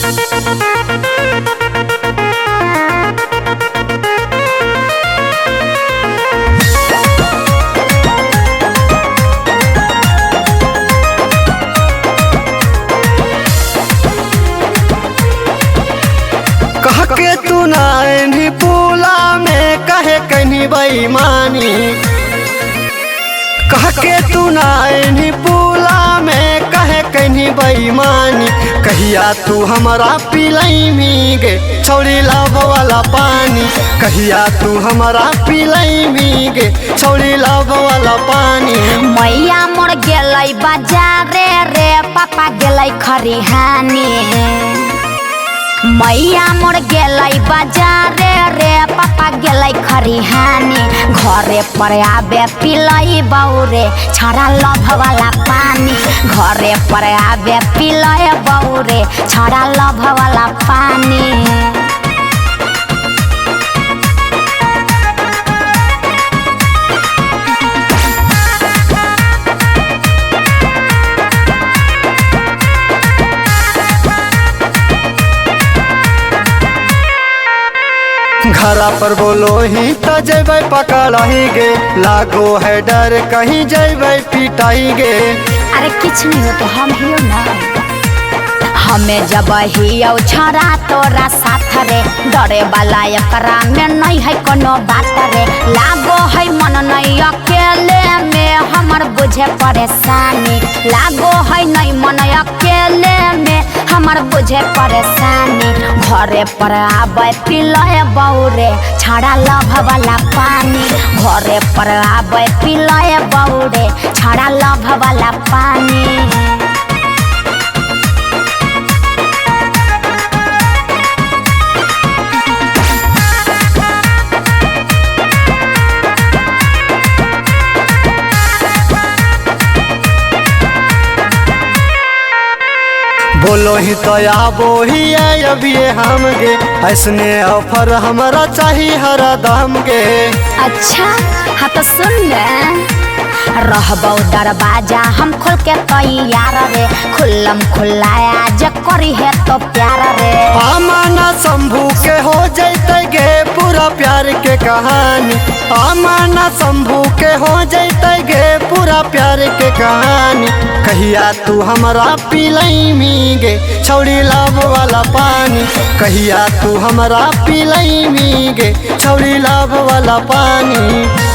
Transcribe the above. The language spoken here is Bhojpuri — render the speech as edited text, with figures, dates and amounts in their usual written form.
कह के तू नहीं पूला में कहे कहीं बेईमानी, कह के तू नहीं पूला में कहे कहीं बेईमानी। कहिया तू हमारा पिलई गे छौड़ी लव वाला पानी, कहिया तू हमारा पिलई गे छौड़ी लव वाला पानी। मैया मोर गेलै बाजारे रे पापा गेलै खरिहानी, मैया मोर गेलै बाजारे रे पापा गेलै खरिहानी। घरे पर आबे पिलई बौरे छड़ा लभ वाला पानी, घरे पर आबे पिलई बौरे छड़ा लभ वाला पानी। घरा पर बोलो ही तो जेबै पकड़ाही गे, लागो है डर कहीं जेबै पिटाई गे। अरे कुछ नहीं होते हम हियो ना, हमें जब हियो छड़ा तोरा साथ रे। डरे वाला एकरा में नहीं है कोनो बात रे, लागो है मन नहीं अकेले में हमर बुझे परेशानी। लागो है नहीं मन अकेले में हमर बुझे परेशानी। घरे पर आबे पिलए बौरे छड़ा लभ वाला पानी, घरे पर आबे पिलए बौरे छड़ा लभ वाला पानी। बोलो ही तो आबो ही अभी हम गे, ऐसने ऑफर हमारा चाहिए हर दाम गे। अच्छा हाँ तो सुन ले, रहबो दरवाजा हम खोल के तैयार रे, खुल्लम खुल्लाया जे करी है तो प्यार रे। आमाना शंभू के हो जैते गे पूरा प्यार के कहानी, आमाना शंभू के हो जैते गे पूरा प्यार के कहानी। कहिया तू हमारा पिलई गे छौड़ी लव वाला पानी, कहिया तू हमारा पिलई गे छौड़ी लव वाला पानी।